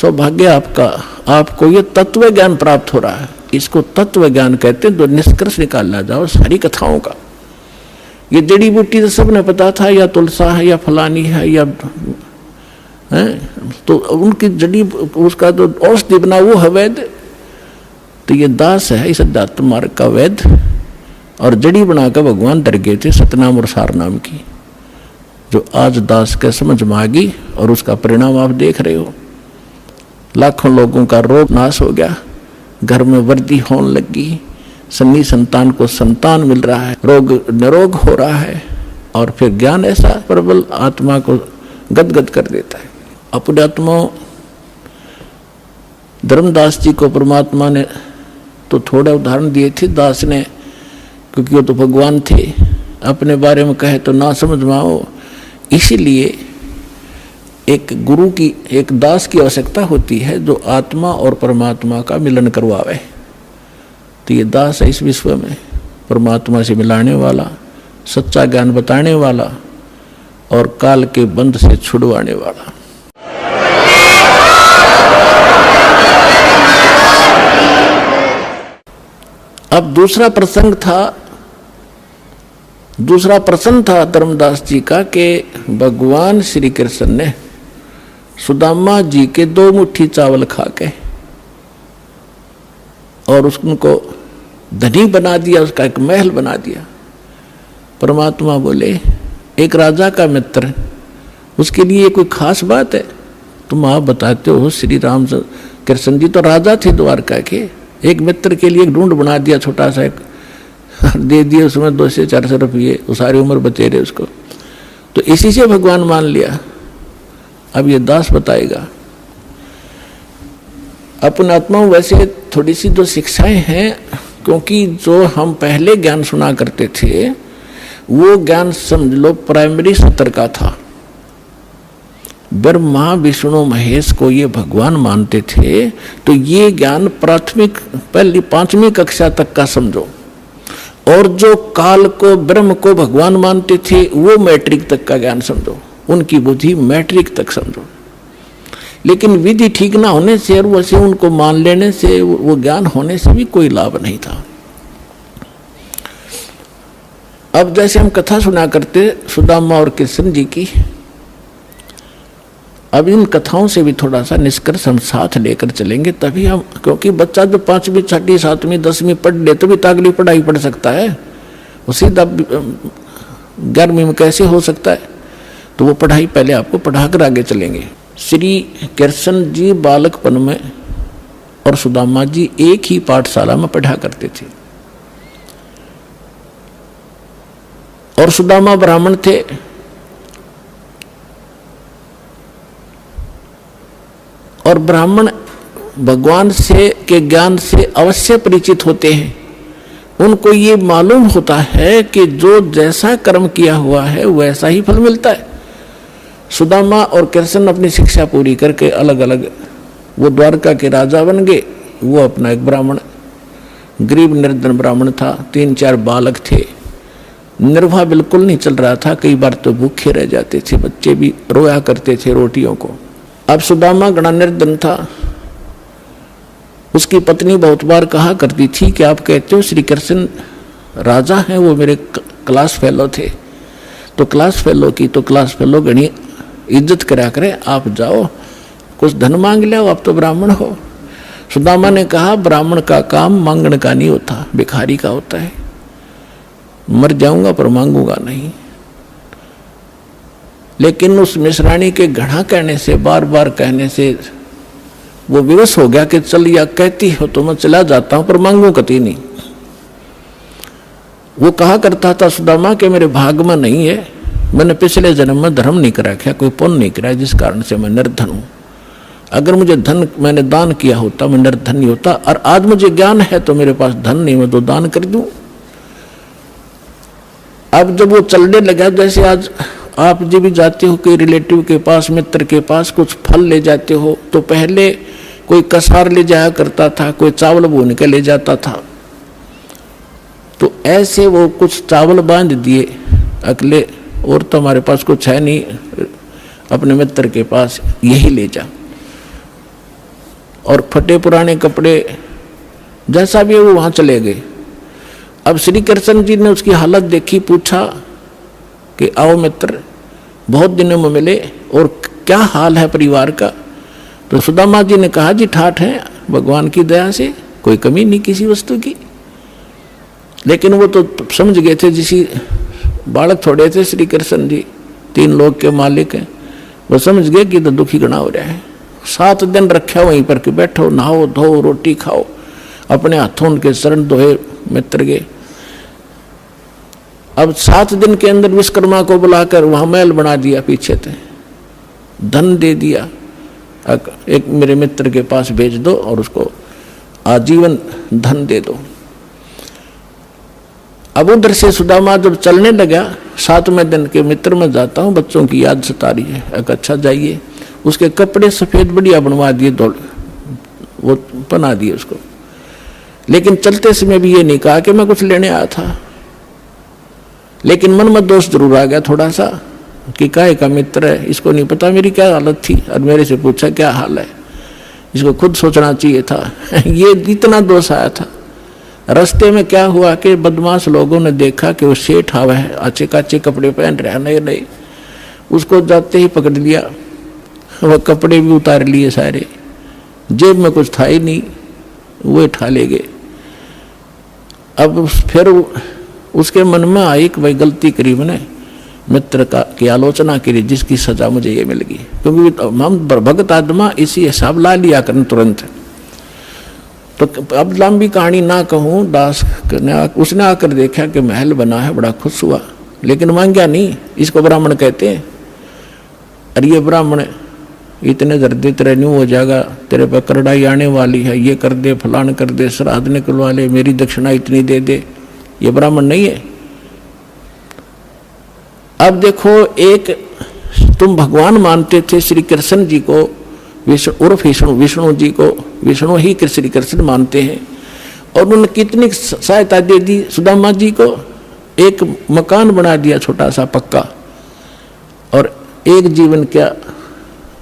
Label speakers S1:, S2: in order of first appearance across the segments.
S1: सौभाग्य आपका, आपको ये तत्व ज्ञान प्राप्त हो रहा है। इसको तत्व ज्ञान कहते हैं। तो निष्कर्ष निकाला जाओ सारी कथाओं का। ये जड़ी बूटी तो सबने पता था, या तुलसा है या फलानी है या है, तो उनकी जड़ी उसका तो औषधि बना वो है वैद्य। तो ये दास है इस अध्यात्म मार्ग का वैद्य, और जड़ी बनाकर भगवान डर गए थे सतनाम और सार नाम की, जो आज दास के समझ में आ गई। और उसका परिणाम आप देख रहे हो। लाखों लोगों का रोग नाश हो गया, घर में वृद्धि होने लगी, सन्नी संतान को संतान मिल रहा है, रोग निरोग हो रहा है। और फिर ज्ञान ऐसा प्रबल आत्मा को गदगद कर देता है। अपने आत्मा धर्मदास जी को परमात्मा ने तो थोड़ा उदाहरण दिए थे दास ने, क्योंकि वो तो भगवान थे। अपने बारे में कहे तो ना समझ में आओ, इसीलिए एक गुरु की, एक दास की आवश्यकता होती है जो आत्मा और परमात्मा का मिलन करवावे। तो ये दास है इस विश्व में परमात्मा से मिलाने वाला, सच्चा ज्ञान बताने वाला और काल के बंध से छुड़वाने वाला। अब दूसरा प्रसंग था धर्मदास जी का कि भगवान श्री कृष्ण ने सुदामा जी के 2 मुट्ठी चावल खा के और उसको धनी बना दिया, उसका एक महल बना दिया। परमात्मा बोले एक राजा का मित्र, उसके लिए कोई खास बात है? तुम आप बताते हो श्री राम कृष्ण जी तो राजा थे द्वारका के, एक मित्र के लिए एक ढूंढ बना दिया छोटा सा, एक दे दिए उसमें 200-400 रुपये, वो सारी उम्र बचे रहे उसको। तो इसी से भगवान मान लिया। अब ये दास बताएगा अपने आत्मा वैसे थोड़ी सी जो शिक्षाएं हैं, क्योंकि जो हम पहले ज्ञान सुना करते थे वो ज्ञान समझ लो प्राइमरी स्तर का था। ब्रह्मा विष्णु महेश को ये भगवान मानते थे, तो ये ज्ञान प्राथमिक पहली 5वीं कक्षा तक का समझो। और जो काल को ब्रह्म को भगवान मानते थे वो मैट्रिक तक का ज्ञान समझो, उनकी बुद्धि मैट्रिक तक समझो। लेकिन विधि ठीक ना होने से और वैसे उनको मान लेने से, वो ज्ञान होने से भी कोई लाभ नहीं था। अब जैसे हम कथा सुना करते सुदामा और कृष्ण जी की, अब इन कथाओं से भी थोड़ा सा निष्कर्ष हम साथ लेकर चलेंगे, तभी हम, क्योंकि बच्चा जो 5वीं 6वीं 7वीं 10वीं पढ़ ले तो भी अगली पढ़ाई पढ़ सकता है, वो सीधा 11वीं में कैसे हो सकता है? तो वो पढ़ाई पहले आपको पढ़ाकर आगे चलेंगे। श्री कृष्ण जी बालकपन में और सुदामा जी एक ही पाठशाला में पढ़ा करते थे। और सुदामा ब्राह्मण थे, और ब्राह्मण भगवान से के ज्ञान से अवश्य परिचित होते हैं। उनको ये मालूम होता है कि जो जैसा कर्म किया हुआ है वैसा ही फल मिलता है। सुदामा और कृष्ण अपनी शिक्षा पूरी करके अलग अलग वो द्वारका के राजा बन गए। वो अपना एक ब्राह्मण, गरीब निर्धन ब्राह्मण था, 3-4 बालक थे, निर्वाह बिल्कुल नहीं चल रहा था, कई बार तो भूखे रह जाते थे, बच्चे भी रोया करते थे रोटियों को। अब सुदामा गणा निर्धन था, उसकी पत्नी बहुत बार कहा करती थी कि आप कहते हो श्री कृष्ण राजा हैं, वो मेरे क्लास फेलो थे, तो क्लास फेलो गणी इज्जत करा करे, आप जाओ कुछ धन मांग लो, आप तो ब्राह्मण हो। सुदामा ने कहा ब्राह्मण का काम मांगने का नहीं होता, भिखारी का होता है, मर जाऊंगा पर मांगूंगा नहीं। लेकिन उस मिश्राणी के घड़ा कहने से, बार बार कहने से वो विवश हो गया कि चल या कहती हो तो मैं चला जाता हूं पर मांगू कभी नहीं। वो कहा करता था सुदामा कि मेरे भाग में नहीं है, मैंने पिछले जन्म में धर्म नहीं करा, कोई पुण्य नहीं करा, जिस कारण से मैं निर्धन हूं। अगर मुझे धन मैंने दान किया होता मैं निर्धन नहीं होता, और आज मुझे ज्ञान है तो मेरे पास धन नहीं, मैं तो दान कर दूं। अब जब वो चलने लगा, जैसे आज आप जब भी जाते हो कोई रिलेटिव के पास, मित्र के पास कुछ फल ले जाते हो, तो पहले कोई कसार ले जाया करता था, कोई चावल भून के ले जाता था। तो ऐसे वो कुछ चावल बांध दिए अगले, और तो हमारे पास कुछ है नहीं, अपने मित्र के पास यही ले जा। और फटे पुराने कपड़े जैसा भी है वो वहाँ चले गए। अब श्री कृष्ण जी ने उसकी हालत देखी, पूछा कि आओ मित्र, बहुत दिनों में मिले और क्या हाल है परिवार का। तो सुदामा जी ने कहा, जी ठाठ है भगवान की दया से, कोई कमी नहीं किसी वस्तु की। लेकिन वो तो समझ गए थे, जिसी बालक थोड़े थे श्री कृष्ण जी, 3 लोक के मालिक हैं, वो समझ गए कि तो दुखी गणा हो रहा है। 7 दिन रखा वहीं पर कि बैठो, नहाओ धो, रोटी खाओ, अपने हाथों उनके शरण दोहे मित्र के। अब 7 दिन के अंदर विश्वकर्मा को बुलाकर वहां महल बना दिया, पीछे थे, धन दे दिया, एक मेरे मित्र के पास भेज दो और उसको आजीवन धन दे दो। अब उधर से सुदामा जब चलने लगा, 7वें दिन के मित्र में जाता हूँ, बच्चों की याद सता रही है। अच्छा जाइए, उसके कपड़े सफेद बढ़िया बनवा दिए, वो पहना दिए उसको। लेकिन चलते समय भी ये नहीं कहा कि मैं कुछ लेने आया था। लेकिन मन में दोष जरूर आ गया थोड़ा सा कि काहे का मित्र है, इसको नहीं पता मेरी क्या हालत थी और मेरे से पूछा क्या हाल है, इसको खुद सोचना चाहिए था। ये इतना दोष आया था। रास्ते में क्या हुआ कि बदमाश लोगों ने देखा कि वो सेठ आवा है, अच्छे काचे कपड़े पहन रहा, नए नए, उसको जाते ही पकड़ लिया। वह कपड़े भी उतार लिए सारे, जेब में कुछ था ही नहीं, वो उठा ले गए। अब फिर उसके मन में आई कि भाई गलती करी मैंने, मित्र का की आलोचना करी, जिसकी सजा मुझे ये मिल गई। क्योंकि हम भगत आत्मा इसी हिसाब ला लिया करन तुरंत। तो अब लंबी कहानी ना कहूँ, दास उसने आकर देखा कि महल बना है, बड़ा खुश हुआ, लेकिन मांगा नहीं। इसको ब्राह्मण कहते हैं। अरे ये ब्राह्मण इतने दर्दे तेरे न्यू हो जाएगा, तेरे पर करड़ाई आने वाली है, ये कर दे, फलान कर दे, श्राद्ध निकलवा ले, मेरी दक्षिणा इतनी दे दे, ये ब्राह्मण नहीं है। अब देखो, एक तुम भगवान मानते थे श्री कृष्ण जी को, उर्फ विष्णु जी को, विष्णु ही श्री कृष्ण मानते हैं, और उन्होंने कितनी सहायता दे दी सुदामा जी को। एक मकान बना दिया छोटा सा पक्का, और एक जीवन का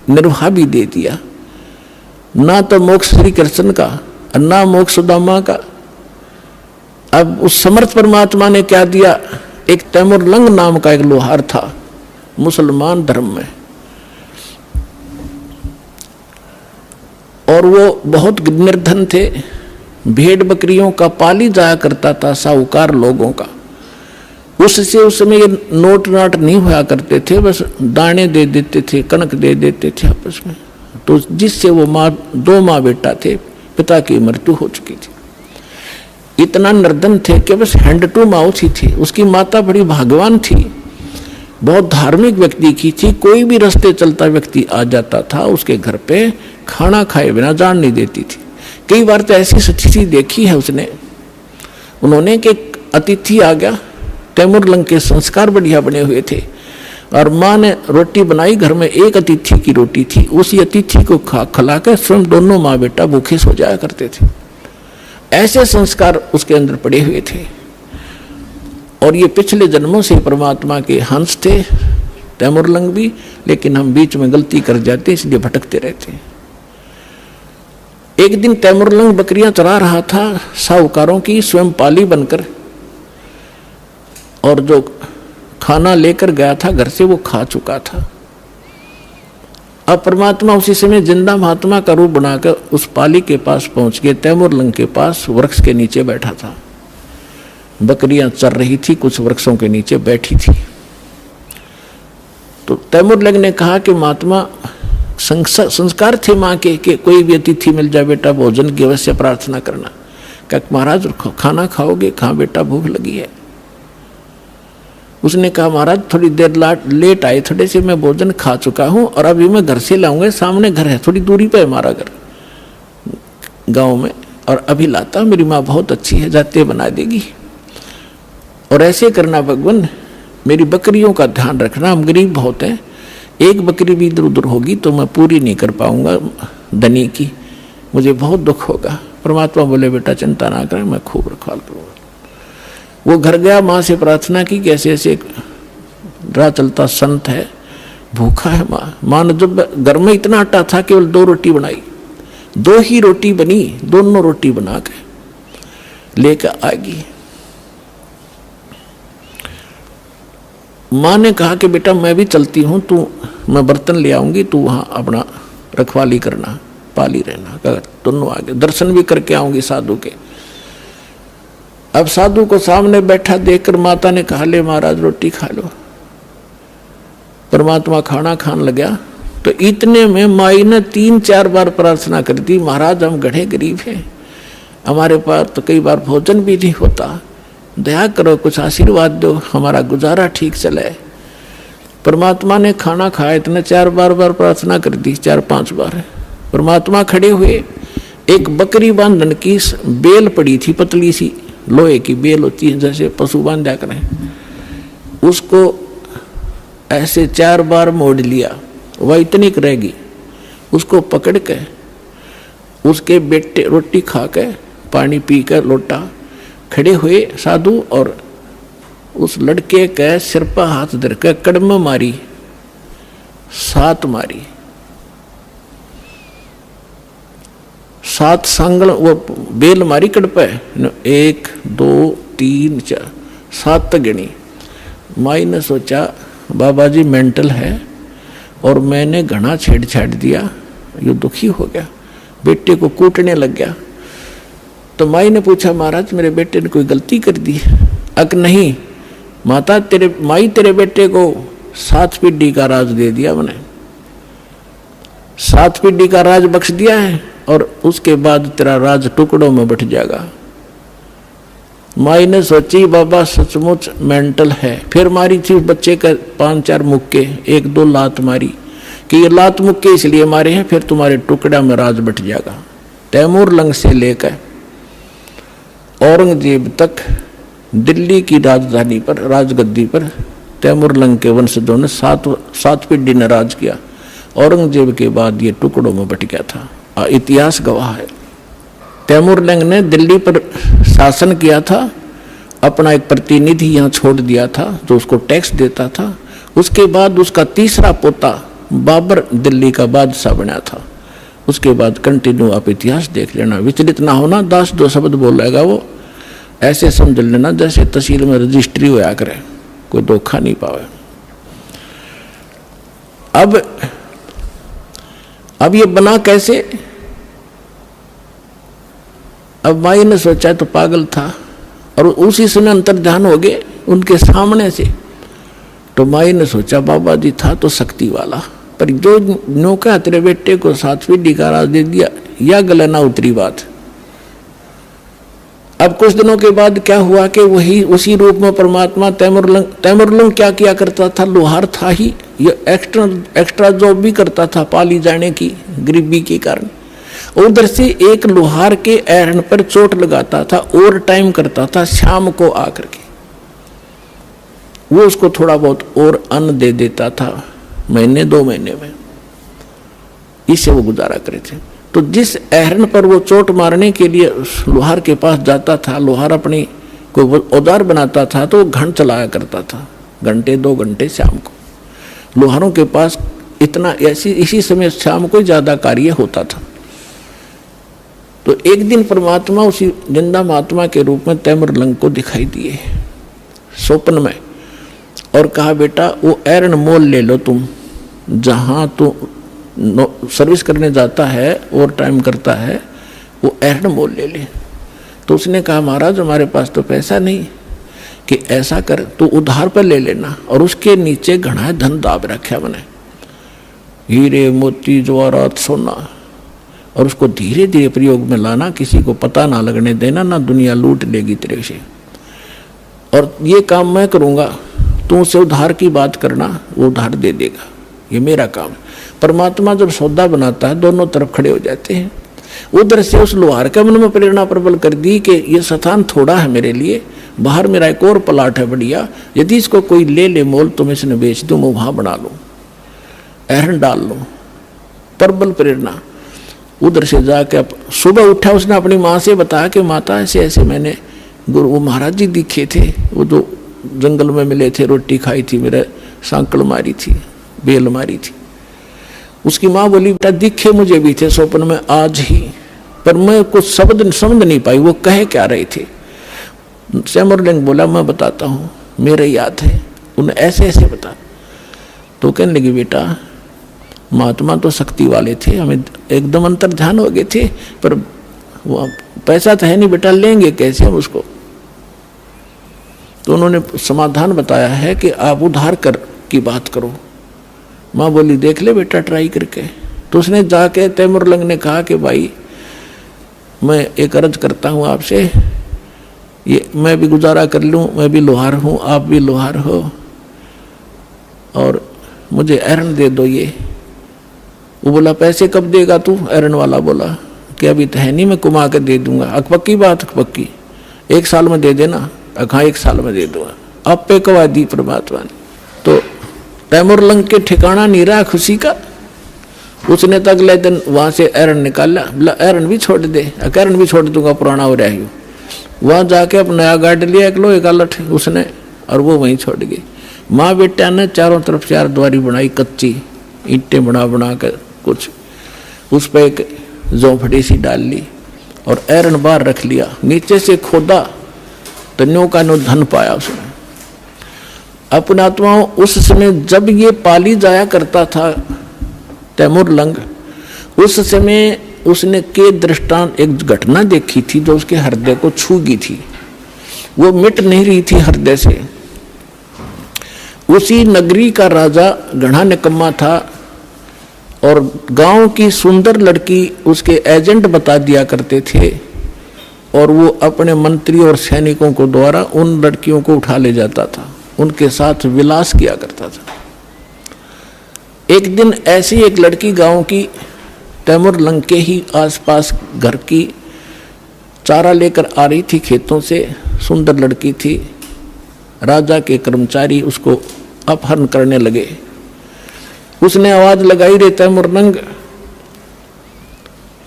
S1: निर्वाह भी दे दिया। ना तो मोक्ष श्री कृष्ण का और ना मोक्ष सुदामा का। अब उस समर्थ परमात्मा ने क्या दिया, एक तैमुरलंग नाम का एक लोहार था मुसलमान धर्म में, और वो बहुत निर्धन थे, भेड़ बकरियों का पाली जाया करता था साहूकार लोगों का। उससे उस समय ये नोट नाट नहीं हुआ करते थे, बस दाने दे देते थे, कनक दे देते थे आपस में। तो जिससे वो 2 माँ बेटा थे, पिता की मृत्यु हो चुकी थी। इतना निर्धन थे कि बस हैंड टू माउथ ही थी। उसकी माता बड़ी भाग्यवान थी, बहुत धार्मिक व्यक्ति की थी। कोई भी रास्ते चलता व्यक्ति आ जाता था उसके घर पे, खाना खाए बिना जान नहीं देती थी। कई बार तो ऐसी स्थिति देखी है उसने, उन्होंने कि अतिथि आ गया, तैमुरलंग के संस्कार बढ़िया बने हुए थे, और माँ ने रोटी बनाई, घर में एक अतिथि की रोटी थी, उसी अतिथि को खिला कर स्वयं दोनों माँ बेटा भूखे सो जाया करते थे। ऐसे संस्कार उसके अंदर पड़े हुए थे। और ये पिछले जन्मों से परमात्मा के हंस थे तैमुरलंग भी, लेकिन हम बीच में गलती कर जाते इसलिए भटकते रहते हैं। एक दिन तैमुरलंग बकरियां चरा रहा था साहूकारों की, स्वयं पाली बनकर, और जो खाना लेकर गया था घर से वो खा चुका था। अब परमात्मा उसी समय जिंदा महात्मा का रूप बनाकर उस पाली के पास पहुंच गए। तैमुरलंग के पास वृक्ष के नीचे बैठा था, बकरियां चर रही थी, कुछ वृक्षों के नीचे बैठी थी। तो तैमुरलंग ने कहा कि महात्मा, संस्कार थे माँ के कि कोई भी अतिथि मिल जाए बेटा भोजन की अवश्य प्रार्थना करना। क्या महाराज खाना खाओगे? कहाँ बेटा भूख लगी है। उसने कहा महाराज थोड़ी देर लेट आए, थोड़े से मैं भोजन खा चुका हूँ और अभी मैं घर से लाऊंगा, सामने घर है, थोड़ी दूरी पे हमारा घर गांव में, और अभी लाता, मेरी माँ बहुत अच्छी है, जाते बना देगी। और ऐसे करना भगवान, मेरी बकरियों का ध्यान रखना, हम गरीब बहुत हैं, एक बकरी भी इधर उधर होगी तो मैं पूरी नहीं कर पाऊंगा धनी की, मुझे बहुत दुख होगा। परमात्मा बोले बेटा चिंता ना करें, मैं खूब रखवाल करूँगा। वो घर गया, माँ से प्रार्थना की कि ऐसे ऐसे राह चलता संत है, भूखा है माँ। माँ ने जब घर में इतना आटा था, केवल 2 रोटी बनाई, 2 ही रोटी बनी, दोनों रोटी बना के लेकर आ गई। माँ ने कहा कि बेटा मैं भी चलती हूँ, मैं बर्तन ले आऊंगी, तू वहाँ अपना रखवाली करना, पाली रहना। कहा दोनों आगे दर्शन भी करके आऊंगी साधु के। अब साधु को सामने बैठा देखकर माता ने कहा ले महाराज रोटी खा लो। परमात्मा खाना खान लगा तो इतने में माई ने 3-4 बार प्रार्थना कर दी, महाराज हम गढ़े गरीब हैं, हमारे पास तो कई बार भोजन भी नहीं होता, दया करो कुछ आशीर्वाद दो, हमारा गुजारा ठीक चले। परमात्मा ने खाना खाया, इतने 4 बार प्रार्थना कर दी, 4-5 बार। परमात्मा खड़े हुए, एक बकरी बांधन की बेल पड़ी थी, पतली सी लोहे की बेल होती है जैसे पशु बांधा करें, उसको ऐसे 4 बार मोड़ लिया, वह इतनी रहेगी, उसको पकड़ के उसके बेटे रोटी खा के पानी पी कर लौटा। खड़े हुए साधु और उस लड़के के सिर पर हाथ धर के कड़म मारी, 7 मारी, 7 सांगल वो बेल मारी कड़ पे, 1 2 3 4 7 तक गिनी। माई ने सोचा बाबा जी मेंटल है और मैंने घना छेड़छाड़ दिया, ये दुखी हो गया, बेटे को कूटने लग गया। तो माई ने पूछा महाराज मेरे बेटे ने कोई गलती कर दी? अक नहीं माता, तेरे बेटे को 7 पीढ़ी का राज दे दिया मैंने, 7 पीढ़ी का राज बख्श दिया है और उसके बाद तेरा राज टुकड़ों में बट जाएगा। माई ने सोची बाबा सचमुच मेंटल है। फिर मारी थी बच्चे का 5-4 मुक्के, 1-2 लात मारी कि ये लात मुक्के इसलिए मारे हैं, फिर तुम्हारे टुकड़ा में राज बट जाएगा। तैमूर लंग से लेकर औरंगजेब तक दिल्ली की राजधानी पर, राजगद्दी पर तैमूर लंग के वंशजों ने 7 पीढ़ी ने राज किया। औरंगजेब के बाद ये टुकड़ों में बट गया था, इतिहास गवाह है। तैमूर लंग ने दिल्ली पर शासन किया था, अपना एक प्रतिनिधि यहाँ छोड़ दिया था जो उसको टैक्स देता था। उसके बाद उसका तीसरा पोता बाबर दिल्ली का बादशाह बना था। उसके बाद कंटिन्यू आप इतिहास देख लेना, विचलित ना होना, 10-2 शब्द बोलेगा वो ऐसे समझ लेना जैसे तहसील में रजिस्ट्री होया करे, कोई धोखा नहीं पावे। अब ये बना कैसे? अब माई ने सोचा तो पागल था और उसी समय अंतर्ध्यान हो गए उनके सामने से। तो माई ने सोचा बाबा जी था तो शक्ति वाला, पर जो नौका तेरे बेटे को 7 पीढ़ी का राज दे दिया, या गले ना उतरी बात। अब कुछ दिनों के बाद क्या हुआ कि वही उसी रूप में परमात्मा तैमूरलंग क्या किया करता था, लोहार था ही, ये एक्स्ट्रा जॉब भी करता था पाली जाने की गरीबी के कारण। उधर से एक लोहार के एरन पर चोट लगाता था, ओवर टाइम करता था, शाम को आकर के वो उसको थोड़ा बहुत और अन्न दे देता था, 1-2 महीने में, इससे वो गुजारा करे थे। तो जिस एरन पर वो चोट मारने के लिए लोहार के पास जाता था, लोहार अपनी कोई औजार बनाता था तो वो घंट चलाया करता था, 1-2 घंटे शाम को। लोहारों के पास इतना इसी समय शाम को ज़्यादा कार्य होता था। तो एक दिन परमात्मा उसी जिंदा महात्मा के रूप में तैमूरलंग को दिखाई दिए स्वप्न में और कहा बेटा वो एरन मोल ले लो, तुम जहाँ तू सर्विस करने जाता है और टाइम करता है, वो एरन मोल ले ले। तो उसने कहा महाराज हमारे पास तो पैसा नहीं, कि ऐसा कर तू उधार पर ले लेना और उसके नीचे घना धन दाब रखा मैंने, हीरे मोती जवाहरात सोना, और उसको धीरे धीरे प्रयोग में लाना, किसी को पता ना लगने देना, ना दुनिया लूट लेगी तेरे से। और ये काम मैं करूँगा, तू उसे उधार की बात करना, वो उधार दे देगा, ये मेरा काम। परमात्मा जब सौदा बनाता है दोनों तरफ खड़े हो जाते हैं। उधर से उस लोहार के मन में प्रेरणा प्रबल कर दी कि ये स्थान थोड़ा है मेरे लिए, बाहर मेरा एक और प्लाट है बढ़िया, यदि इसको कोई ले ले मोल तो मैं इसने बेच दूँ, मैं वहाँ बना लूँ, एरन डाल लूँ। प्रबल प्रेरणा। उधर से जाके अब सुबह उठा, उसने अपनी माँ से बताया कि माता ऐसे ऐसे मैंने गुरु वो महाराज जी दिखे थे, वो जो जंगल में मिले थे, रोटी खाई थी, मेरे सांकल मारी थी, बेल मारी थी। उसकी माँ बोली बेटा दिखे मुझे भी थे स्वप्न में आज ही, पर मैं कुछ शब्द समझ नहीं पाई वो कहे क्या रहे थे। तैमूरलंग बोला मैं बताता हूँ, मेरे याद है, उन्हें ऐसे ऐसे बता। तो कहने लगी बेटा महात्मा तो शक्ति वाले थे, हमें एकदम अंतर ध्यान हो गए थे, पर वो पैसा तो है नहीं बेटा, लेंगे कैसे हम उसको। तो उन्होंने समाधान बताया है कि आप उधार कर की बात करो। माँ बोली देख ले बेटा ट्राई करके। तो उसने जाके तैमूरलंग ने कहा कि भाई मैं एक अर्ज करता हूँ आपसे, ये मैं भी गुजारा कर लूँ, मैं भी लोहार हूँ, आप भी लोहार हो, और मुझे एरन दे दो ये। वो बोला पैसे कब देगा तू? एरन वाला बोला कि अभी तो है नहीं, मैं कुमा के दे दूंगा। पक्की बात? पक्की, 1 साल में दे देना। हाँ 1 साल में दे दूंगा। अब पे कवा दी परमात्मा ने। तो तैमूरलंग के ठिकाना नहीं रहा खुशी का। उसने तो अगले दिन वहां से एरन निकाला, बोला एरन भी छोड़ दे। एरन भी छोड़ दूंगा, पुराना हो रहा है। वहां जाके अपना नया गार्ड लिया एक लोहे का लठ उसने, और वो वहीं छोड़ गई। माँ बेटा ने चारों तरफ 4 द्वारी बनाई, कच्ची ईंटें बना कर कुछ, उस पर एक झोंपड़ी सी डाल ली और एरन बाहर रख लिया। नीचे से खोदा तो न्यो का नो धन पाया उसने। अपने आत्माओं उस समय जब ये पाली जाया करता था तैमूरलंग, उस समय उसने के दृष्टांत एक घटना देखी थी जो उसके हृदय को छू गई थी, वो मिट नहीं रही थी हृदय से। उसी नगरी का राजा घना निकम्मा था और गांव की सुंदर लड़की उसके एजेंट बता दिया करते थे, और वो अपने मंत्री और सैनिकों को द्वारा उन लड़कियों को उठा ले जाता था, उनके साथ विलास किया करता था। एक दिन ऐसी एक लड़की गांव की तैमूरलंग के ही आसपास घर की चारा लेकर आ रही थी खेतों से। सुंदर लड़की थी। राजा के कर्मचारी उसको अपहरण करने लगे। उसने आवाज लगाई, रे तैमूरलंग,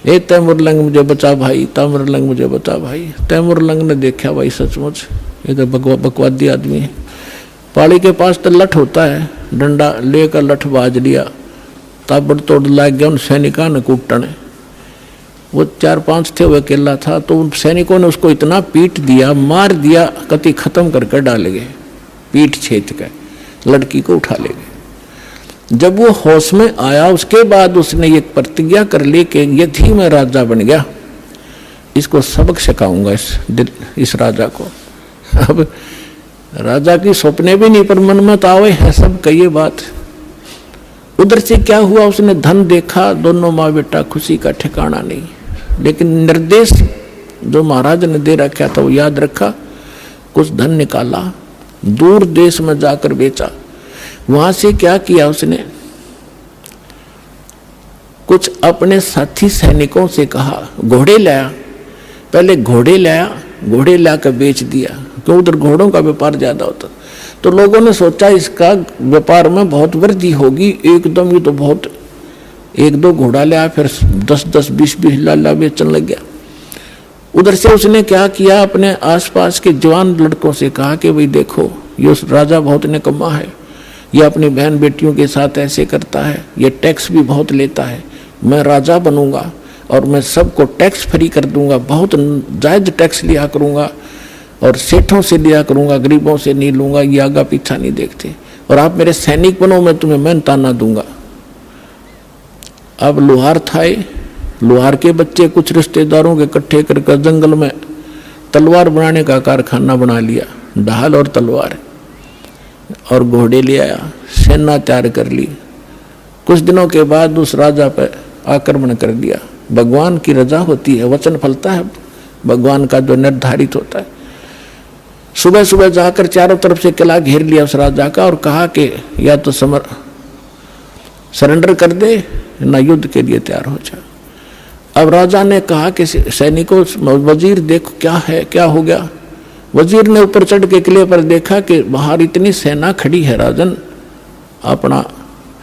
S1: ए तैमूरलंग मुझे बचा भाई, तैमूरलंग मुझे बचा भाई। तैमूरलंग ने देखा भाई सचमुच ये तो बकवादी आदमी है। पाड़ी के पास तो लठ होता है, डंडा लेकर लठ बाज लिया, ताबड़तोड़ लाग गया उन सैनिकों ने कूटने। वो 4-5 थे, वो अकेला था। तो उन सैनिकों ने उसको इतना पीट दिया, मार दिया, कति खत्म करके डाले गए, पीठ छेद के लड़की को उठा ले गए। जब वो होश में आया उसके बाद उसने ये प्रतिज्ञा कर ली कि यदि मैं राजा बन गया इसको सबक सिखाऊंगा इस राजा को। अब राजा की सपने भी नहीं पर मन मत आवे है सब कही बात। उधर से क्या हुआ, उसने धन देखा, दोनों माँ बेटा खुशी का ठिकाना नहीं। लेकिन निर्देश जो महाराज ने दे रखा था वो याद रखा, कुछ धन निकाला, दूर देश में जाकर बेचा। वहां से क्या किया उसने, कुछ अपने साथी सैनिकों से कहा घोड़े लाया। पहले घोड़े लाया, घोड़े लाकर बेच दिया, क्यों उधर घोड़ों का व्यापार ज्यादा होता। तो लोगों ने सोचा इसका व्यापार में बहुत वृद्धि होगी, एकदम ये तो बहुत 1-2 घोड़ा लिया, फिर 10-10, 20-20 लाला बेचने लग गया। उधर से उसने क्या किया, अपने आसपास के जवान लड़कों से कहा कि भाई देखो ये राजा बहुत निकम्मा है, ये अपनी बहन बेटियों के साथ ऐसे करता है, ये टैक्स भी बहुत लेता है। मैं राजा बनूंगा और मैं सबको टैक्स फ्री कर दूंगा, बहुत जायज टैक्स लिया करूंगा और सेठों से लिया करूंगा, गरीबों से नहीं लूंगा, ये आगा पीछा नहीं देखते। और आप मेरे सैनिक बनो, मैं तुम्हें मेहनताना दूंगा। अब लोहार था, लोहार के बच्चे कुछ रिश्तेदारों के इकट्ठे करके जंगल में तलवार बनाने का कारखाना बना लिया, ढाल और तलवार और घोड़े ले आया, सेना तैयार कर ली। कुछ दिनों के बाद उस राजा पर आक्रमण कर दिया। भगवान की रजा होती है, वचन फलता है भगवान का जो निर्धारित होता है। सुबह सुबह जाकर चारों तरफ से किला घेर लिया उस राजा का और कहा कि या तो सरेंडर कर दे ना युद्ध के लिए तैयार हो जा। अब राजा ने कहा कि सैनिकों, वजीर देखो क्या है, क्या हो गया। वजीर ने ऊपर चढ़ के किले पर देखा कि बाहर इतनी सेना खड़ी है, राजन अपना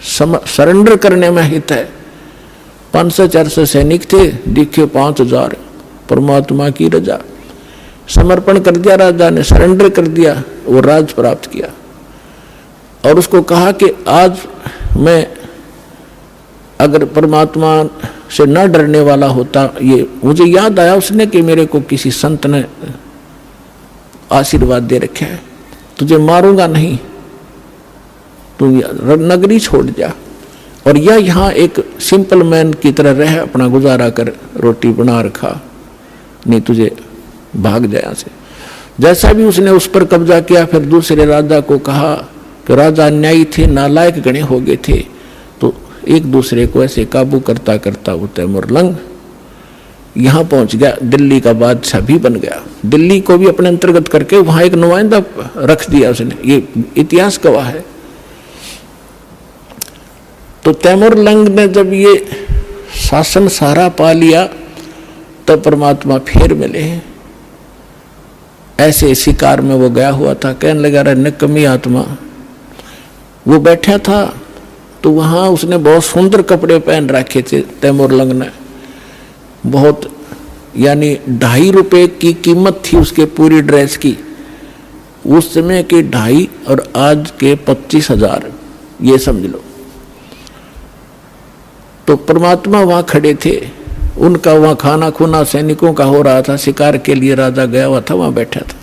S1: सरेंडर करने में हित है। 500-400 सैनिक थे, दिखे 5000। परमात्मा की रजा, समर्पण कर दिया राजा ने, सरेंडर कर दिया, वो राज प्राप्त किया। और उसको कहा कि आज मैं अगर परमात्मा से न डरने वाला होता, ये मुझे याद आया उसने कि मेरे को किसी संत ने आशीर्वाद दे रखा है, तुझे मारूंगा नहीं, तू नगरी छोड़ जा और यह यहाँ एक सिंपल मैन की तरह रह, अपना गुजारा कर, रोटी बना रखा, नहीं तुझे भाग जाए से। जैसा भी उसने उस पर कब्जा किया, फिर दूसरे राजा को कहा कि राजा अन्यायी थे, नालायक गणे हो गए थे, तो एक दूसरे को ऐसे काबू करता करता वो तैमूरलंग यहाँ पहुँच गया, दिल्ली का बादशाह भी बन गया। दिल्ली को भी अपने अंतर्गत करके वहाँ एक नुमाइंदा रख दिया उसने, ये इतिहास गवाह है। तो तैमूरलंग ने जब ये शासन सारा पा लिया तब परमात्मा फिर मिले। ऐसे शिकार में वो गया हुआ था, कहने लगा रे निकम्मी आत्मा। वो बैठा था तो वहाँ उसने बहुत सुंदर कपड़े पहन रखे थे तैमूरलंग ने, बहुत, यानी 2.5 रुपये की कीमत थी उसके पूरी ड्रेस की, उस समय के 2.5 और आज के 25,000, ये समझ लो। तो परमात्मा वहाँ खड़े थे, उनका वहाँ खाना खुना सैनिकों का हो रहा था, शिकार के लिए राजा गया हुआ था, वहाँ बैठा था।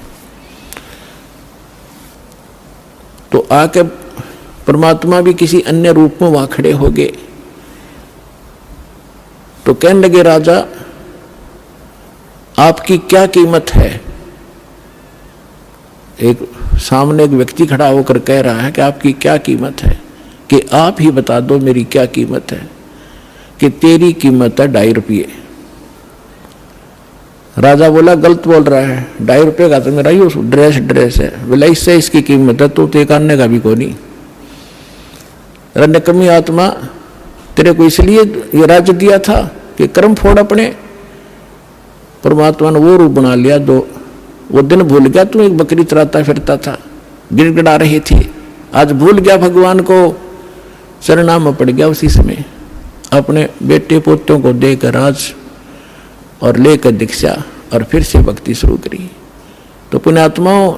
S1: तो आके परमात्मा भी किसी अन्य रूप में वहाँ खड़े हो गए। तो कहने लगे राजा आपकी क्या कीमत है। एक सामने एक व्यक्ति खड़ा होकर कह रहा है कि आपकी क्या कीमत है, कि आप ही बता दो मेरी क्या कीमत है, कि तेरी कीमत है 2.5 रुपये। राजा बोला गलत बोल रहा है, 2.5 रुपये का तो मेरा ही ड्रेस है, बोला इससे इसकी कीमत है, तो एक आने का भी को नहीं। निकम्मी आत्मा, तेरे को इसलिए ये राज्य दिया था कि कर्म फोड़ अपने। परमात्मा ने वो रूप बना लिया, जो वो दिन भूल गया, तू एक बकरी चराता फिरता था, गिड़गिड़ा रहे थे, आज भूल गया भगवान को, शरणा में पड़ गया। उसी समय अपने बेटे पोतों को देकर राज और लेकर दीक्षा और फिर से भक्ति शुरू करी। तो पुण्यात्माओं,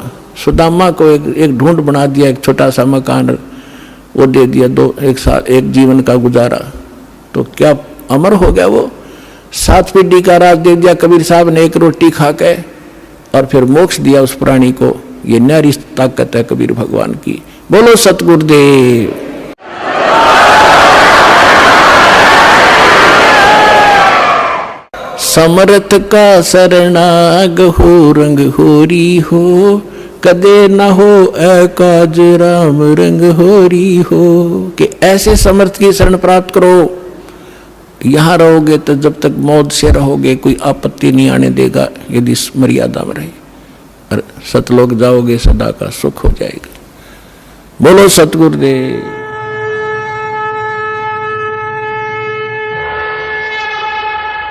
S1: सुदामा को एक ढूंढ बना दिया, एक छोटा सा मकान वो दे दिया, एक जीवन का गुजारा, तो क्या अमर हो गया वो। 7 पीढ़ी का राज दे दिया कबीर साहब ने, एक रोटी खा के, और फिर मोक्ष दिया उस प्राणी को। ये न्यारी ताकत है कबीर भगवान की। बोलो सतगुरुदेव। समर्थ का शरणाग हो, रंग होरी हो, कदे न हो एकाज राम रंग होरी हो। कि ऐसे समर्थ की शरण प्राप्त करो, यहाँ रहोगे तो जब तक मौत से रहोगे कोई आपत्ति नहीं आने देगा, यदि इस मर्यादा में रहे, और सतलोक जाओगे सदा का सुख हो जाएगा। बोलो सतगुरुदेव।